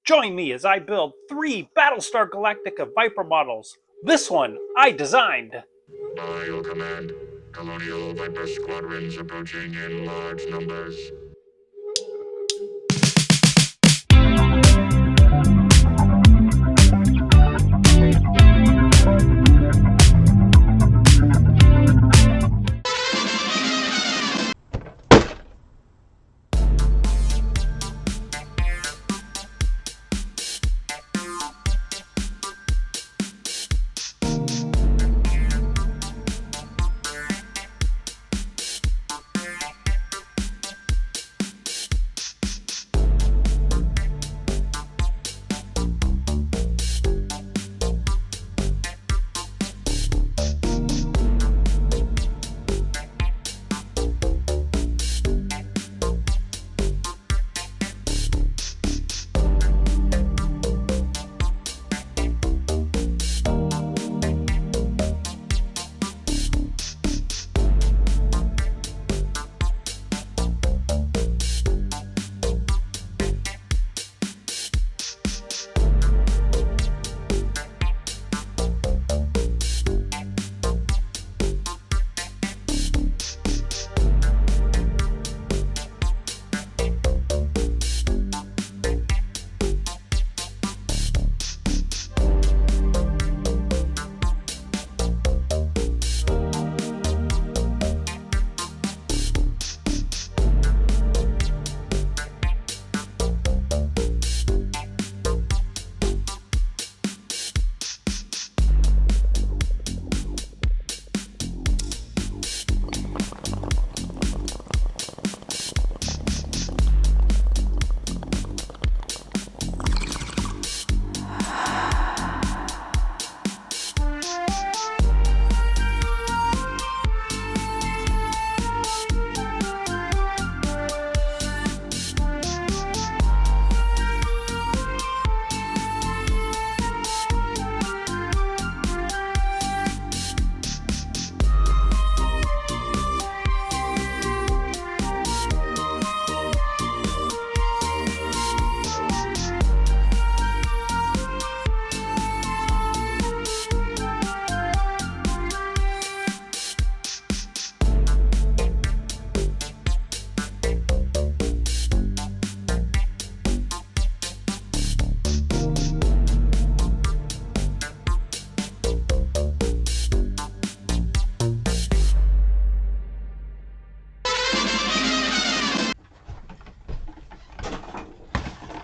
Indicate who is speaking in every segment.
Speaker 1: Join me as I build 3 Battlestar Galactica Viper models. This one I designed.
Speaker 2: By your command, Colonial Viper squadrons approaching in large numbers.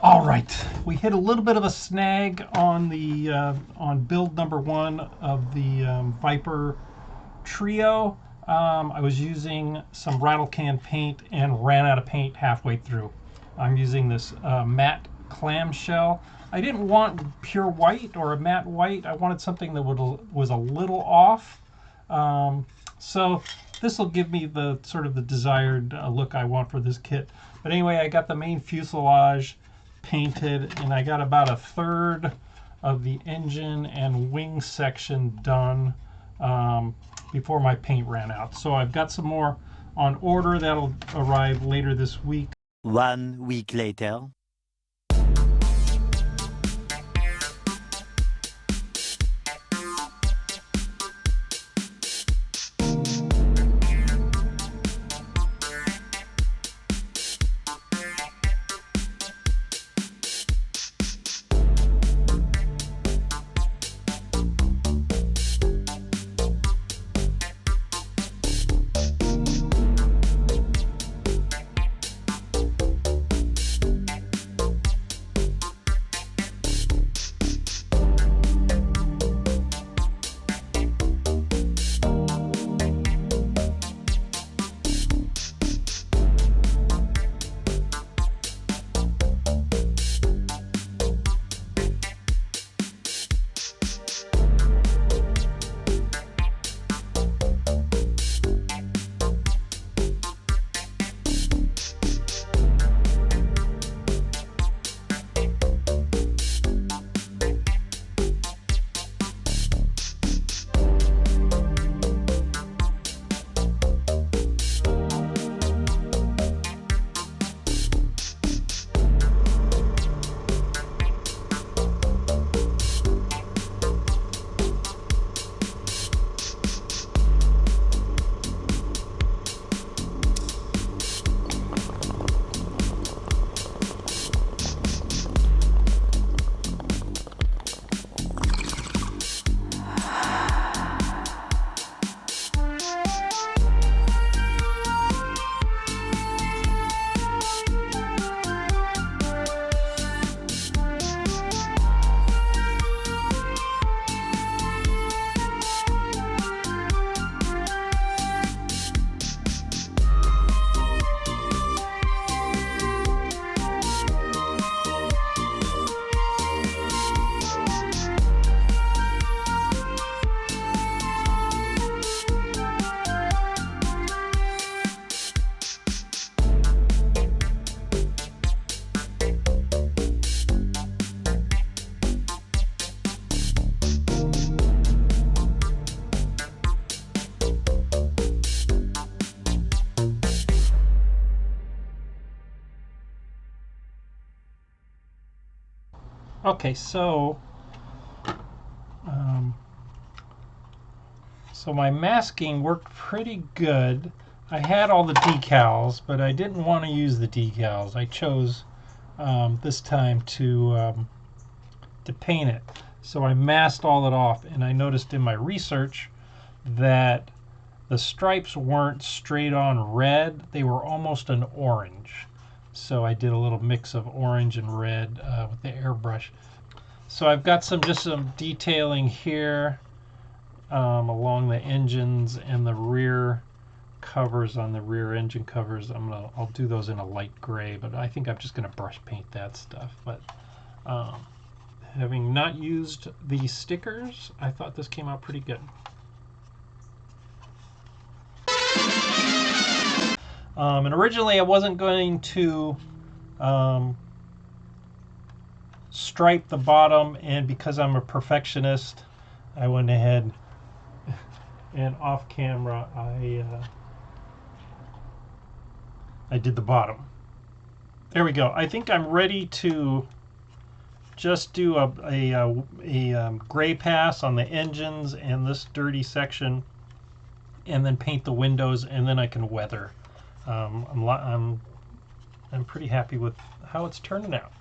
Speaker 3: All right, we hit a little bit of a snag on the on build number 1 of the Viper Trio. I was using some rattle can paint and ran out of paint halfway through. I'm using this matte clamshell. I didn't want pure white or a matte white. I wanted something that was a little off. So this will give me the sort of the desired look I want for this kit. But anyway, I got the main fuselage painted, and I got about a third of the engine and wing section done before my paint ran out. So I've got some more on order that'll arrive later this week.
Speaker 4: 1 week later.
Speaker 3: Okay, so my masking worked pretty good. I had all the decals, but I didn't want to use the decals. I chose this time to paint it. So I masked all it off, and I noticed in my research that the stripes weren't straight on red. They were almost an orange. So I did a little mix of orange and red with the airbrush. So I've got some detailing here along the engines and the rear covers on the rear engine covers. I'll do those in a light gray, but I think I'm just gonna brush paint that stuff. But having not used these stickers, I thought this came out pretty good. And originally I wasn't going to stripe the bottom, and because I'm a perfectionist, I went ahead and off camera I did the bottom. There we go. I think I'm ready to just do a gray pass on the engines and this dirty section, and then paint the windows, and then I can weather. I'm pretty happy with how it's turning out.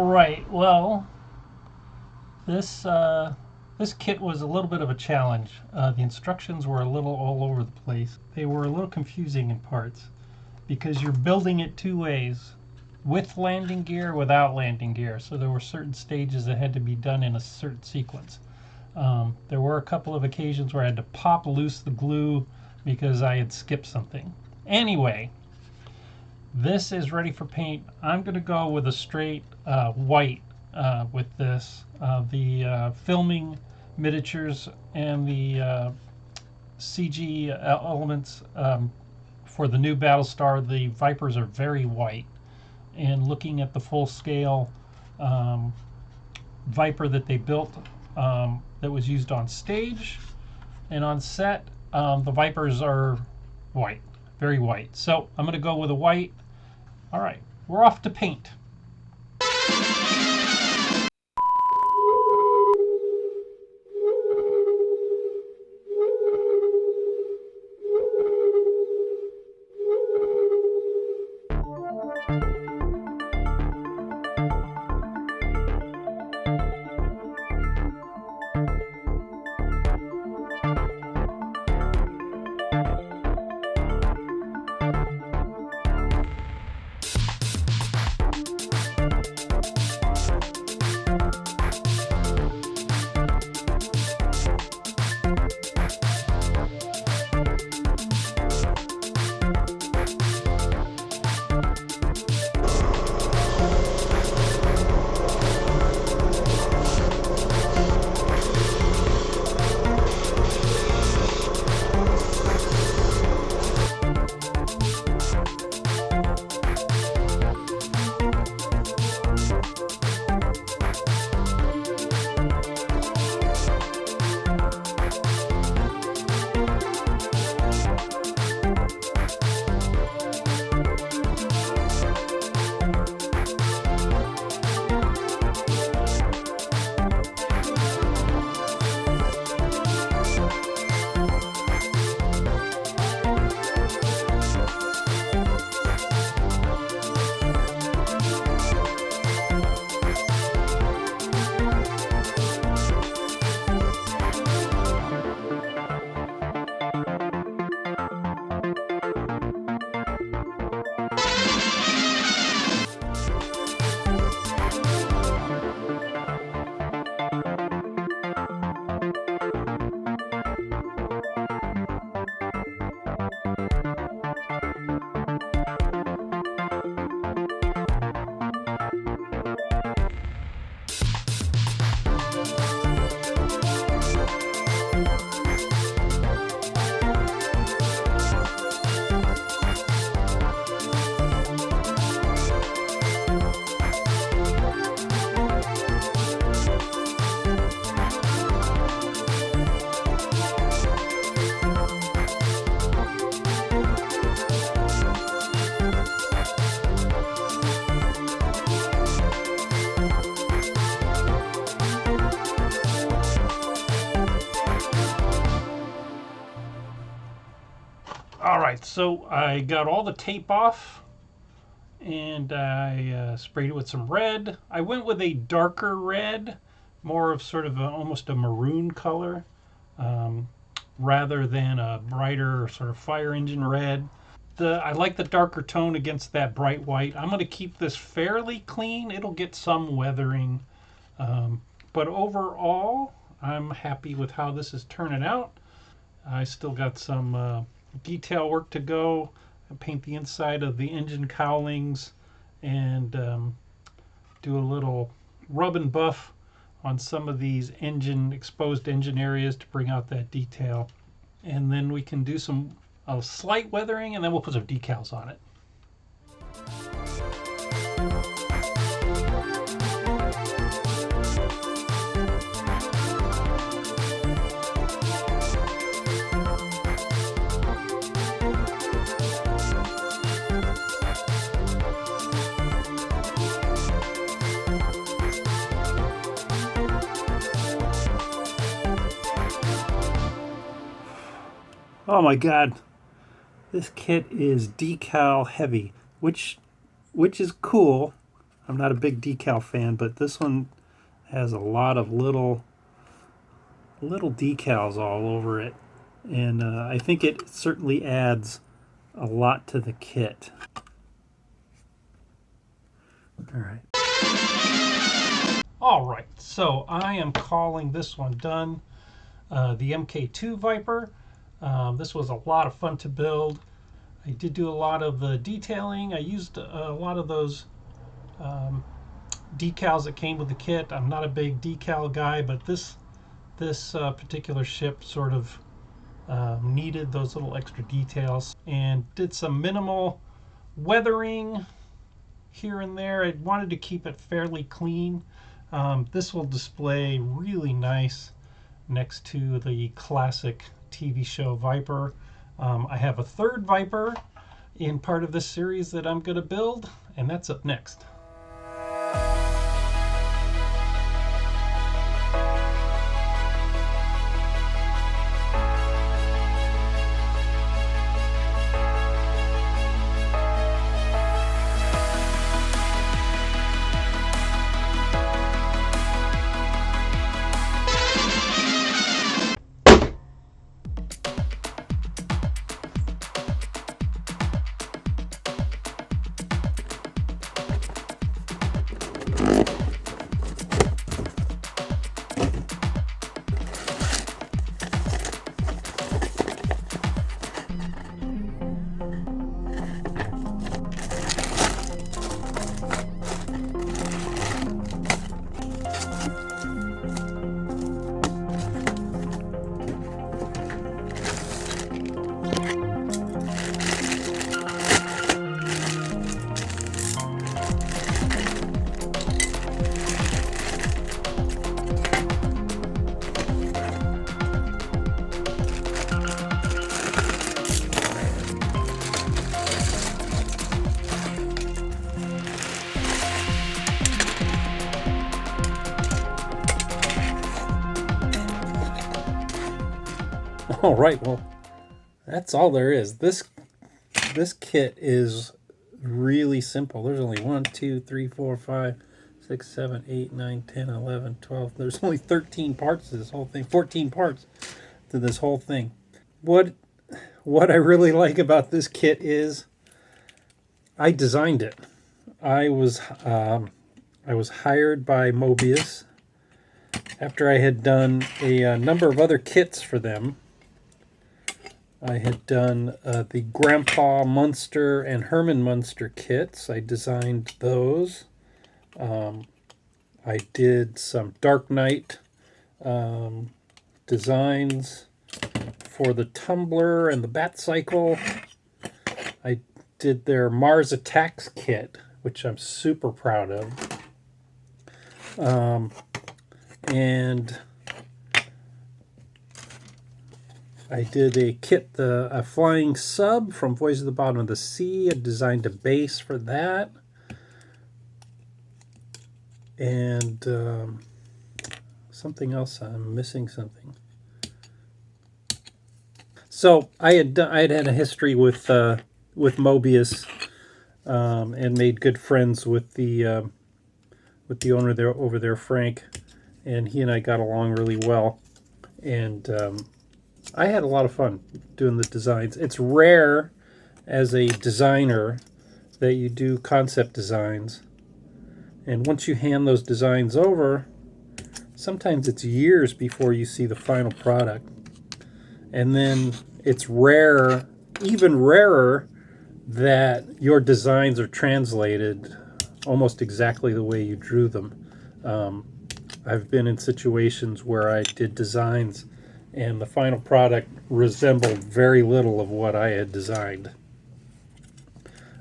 Speaker 3: right, well, this kit was a little bit of a challenge. The instructions were a little all over the place. They were a little confusing in parts because you're building it two ways, with landing gear, without landing gear. So there were certain stages that had to be done in a certain sequence. There were a couple of occasions where I had to pop loose the glue because I had skipped something. Anyway, this is ready for paint. I'm going to go with a straight white with this. The filming miniatures and the CG elements for the new Battlestar, the Vipers are very white. And looking at the full scale Viper that they built that was used on stage and on set, the Vipers are white, very white. So I'm going to go with a white. All right, we're off to paint. All right, so I got all the tape off and I sprayed it with some red. I went with a darker red, more of sort of almost a maroon color, rather than a brighter sort of fire engine red. I like the darker tone against that bright white. I'm going to keep this fairly clean. It'll get some weathering, but overall, I'm happy with how this is turning out. I still got some detail work to go. I paint the inside of the engine cowlings and do a little rub and buff on some of these exposed engine areas to bring out that detail. And then we can do some slight weathering and then we'll put some decals on it. Oh my god, this kit is decal heavy, which is cool. I'm not a big decal fan, but this one has a lot of little decals all over it, and I think it certainly adds a lot to the kit. All right, so I am calling this one done. The MK II Viper. This was a lot of fun to build. I did do a lot of the detailing. I used a lot of those decals that came with the kit. I'm not a big decal guy, but this particular ship sort of needed those little extra details, and did some minimal weathering here and there. I wanted to keep it fairly clean. This will display really nice next to the classic TV show Viper. I have a third Viper in part of this series that I'm going to build, and that's up next. All right, well, that's all there is. This kit is really simple. There's only 1, 2, 3, 4, 5, 6, 7, 8, 9, 10, 11, 12. There's only 13 parts to this whole thing. 14 parts to this whole thing. What I really like about this kit is I designed it. I was hired by Mobius after I had done a number of other kits for them. I had done the Grandpa Munster and Herman Munster kits. I designed those. I did some Dark Knight designs for the Tumbler and the Bat Cycle. I did their Mars Attacks kit, which I'm super proud of. And I did a kit, a flying sub from Voice of the Bottom of the Sea. I designed a base for that. And something else. I'm missing something. So I had had a history with Mobius, and made good friends with the owner there over there, Frank, and he and I got along really well. And I had a lot of fun doing the designs. It's rare as a designer that you do concept designs. And once you hand those designs over, sometimes it's years before you see the final product. And then it's rare, even rarer, that your designs are translated almost exactly the way you drew them. I've been in situations where I did designs and the final product resembled very little of what I had designed.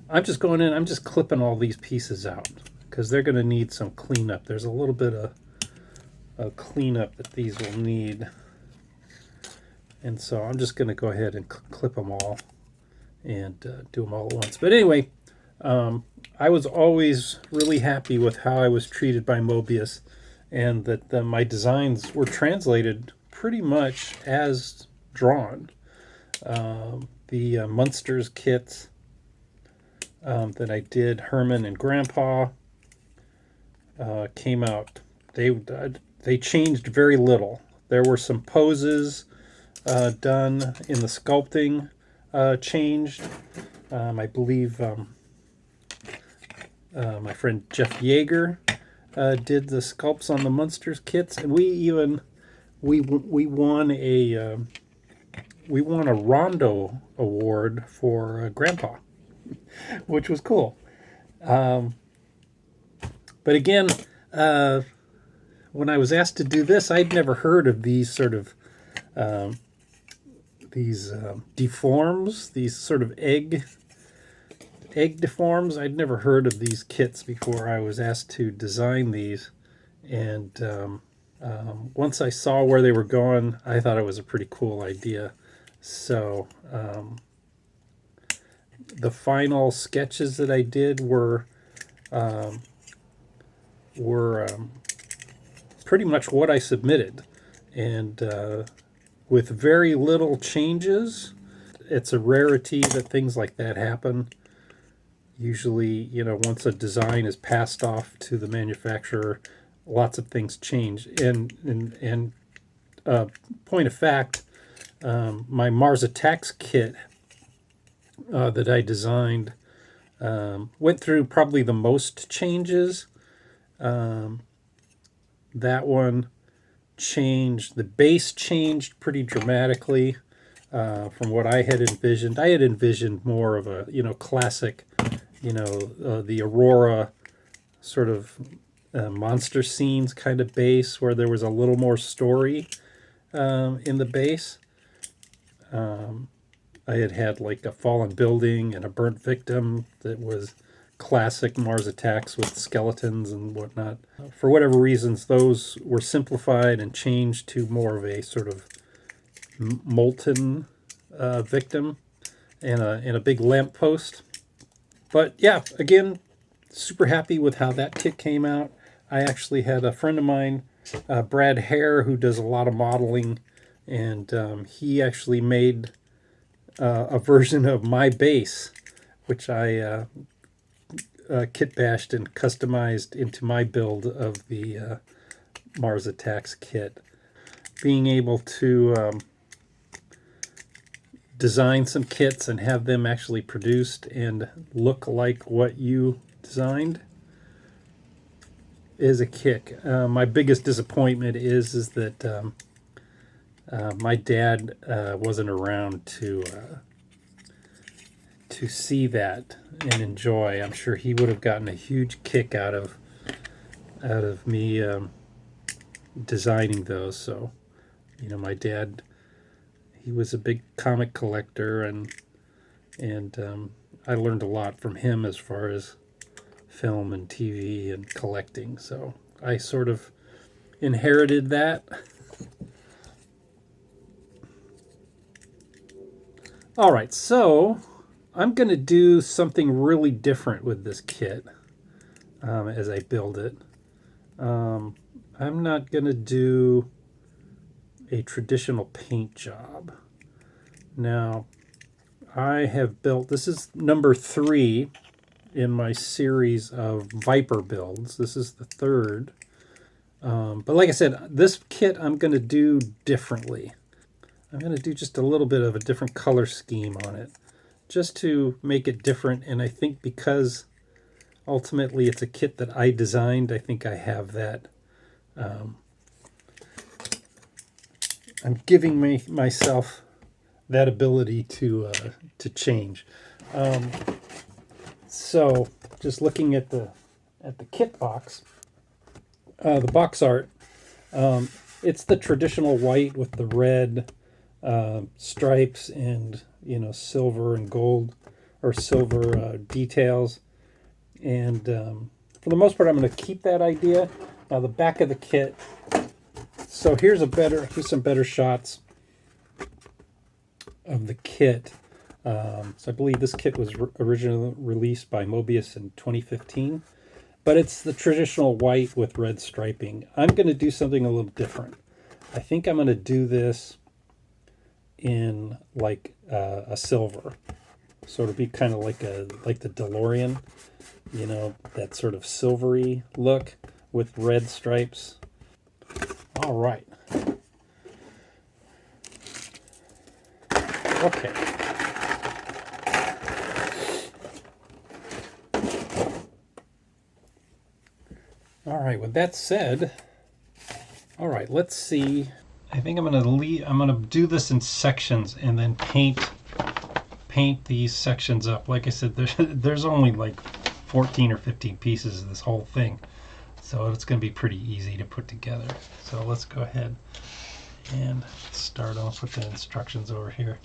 Speaker 3: I'm just going in, I'm just clipping all these pieces out because they're going to need some cleanup. There's a little bit of cleanup that these will need. And so I'm just going to go ahead and clip them all and do them all at once. But anyway, I was always really happy with how I was treated by Mobius, and that my designs were translated pretty much as drawn. The Munsters kits that I did, Herman and Grandpa, came out. They changed very little. There were some poses done in the sculpting changed. I believe my friend Jeff Yeager did the sculpts on the Munsters kits, and we won a Rondo award for Grandpa, which was cool. But again, when I was asked to do this, I'd never heard of these sort of deforms, these sort of egg deforms. I'd never heard of these kits before I was asked to design these, and once I saw where they were going, I thought it was a pretty cool idea. So the final sketches that I did were pretty much what I submitted, and with very little changes. It's a rarity that things like that happen. Usually, once a design is passed off to the manufacturer, lots of things change. And point of fact, my Mars Attacks kit that I designed went through probably the most changes. That one changed, the base changed pretty dramatically from what I had envisioned. I had envisioned more of a, classic, the Aurora sort of monster scenes kind of base where there was a little more story in the base. I had like a fallen building and a burnt victim that was classic Mars Attacks with skeletons and whatnot. For whatever reasons, those were simplified and changed to more of a sort of molten victim and a big lamppost. But yeah, again, super happy with how that kit came out. I actually had a friend of mine, Brad Hare, who does a lot of modeling, and he actually made a version of my base, which I kit bashed and customized into my build of the Mars Attacks kit. Being able to design some kits and have them actually produced and look like what you designed is a kick. My biggest disappointment is that my dad wasn't around to see that and enjoy. I'm sure he would have gotten a huge kick out of me designing those. So, my dad, he was a big comic collector, and I learned a lot from him as far as film and TV and collecting. So I sort of inherited that. All right, so I'm going to do something really different with this kit as I build it. I'm not going to do a traditional paint job. Now, I have built, this is number 3 in my series of Viper builds. This is the 3rd. But like I said, this kit I'm going to do differently. I'm going to do just a little bit of a different color scheme on it, just to make it different. And I think because ultimately it's a kit that I designed, I think I have that. I'm giving myself that ability to change. So just looking at the kit box, the box art, it's the traditional white with the red stripes and silver and gold or silver details, and for the most part I'm going to keep that idea. Now the back of the kit, so here's some better shots of the kit. So I believe this kit was originally released by Mobius in 2015, but it's the traditional white with red striping. I'm going to do something a little different. I think I'm going to do this in like a silver, so it'll be kind of like the DeLorean, that sort of silvery look, with red stripes. All right. Okay. All right, with that said, all right, let's see. I think I'm gonna do this in sections and then paint these sections up. Like I said, there's only like 14 or 15 pieces of this whole thing, so it's gonna be pretty easy to put together. So let's go ahead and start off with the instructions over here.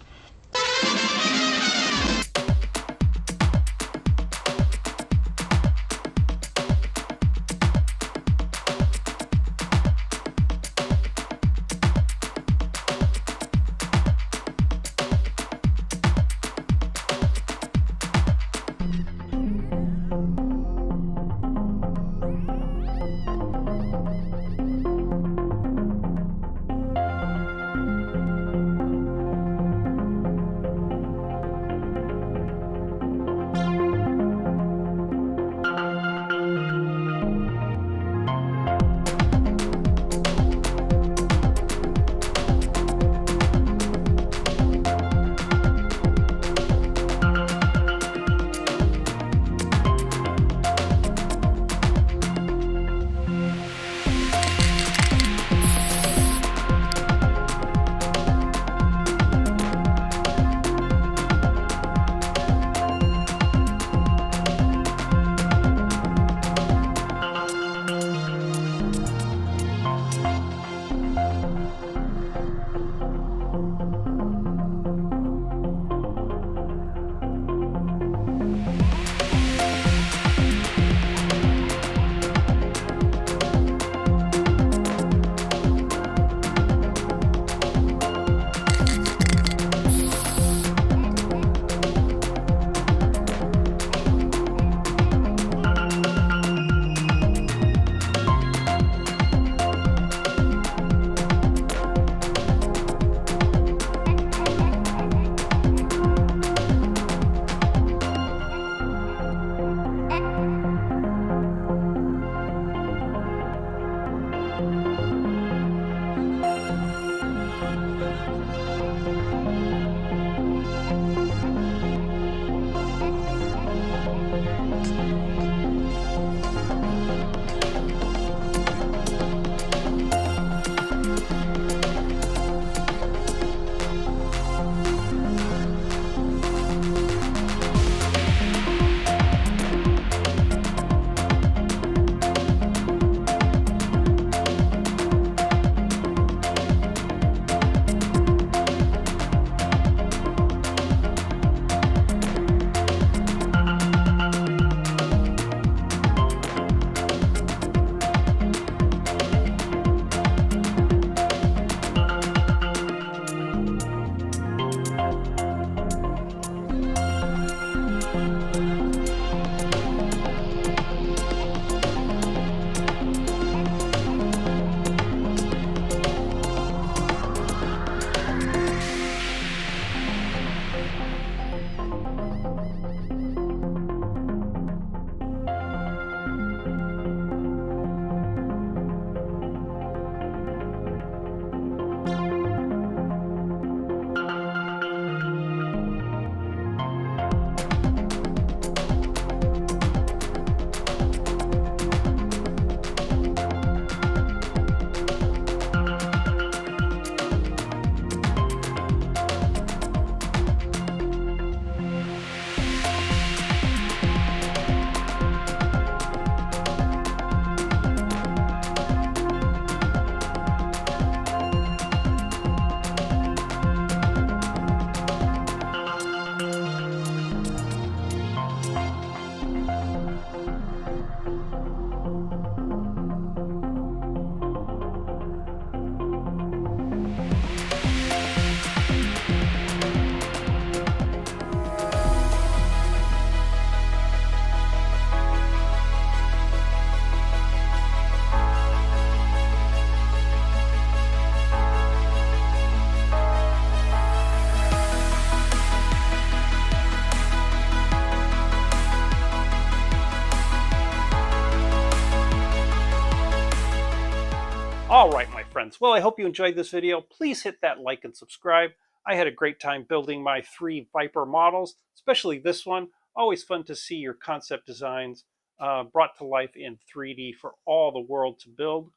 Speaker 1: All right, my friends. Well, I hope you enjoyed this video. Please hit that like and subscribe. I had a great time building my 3 Viper models, especially this one. Always fun to see your concept designs brought to life in 3D for all the world to build.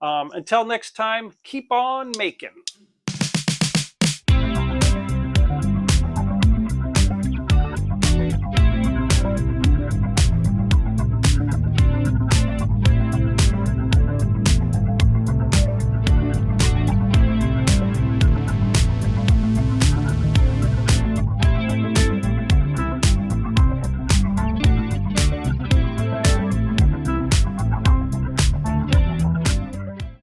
Speaker 1: Until next time, keep on making.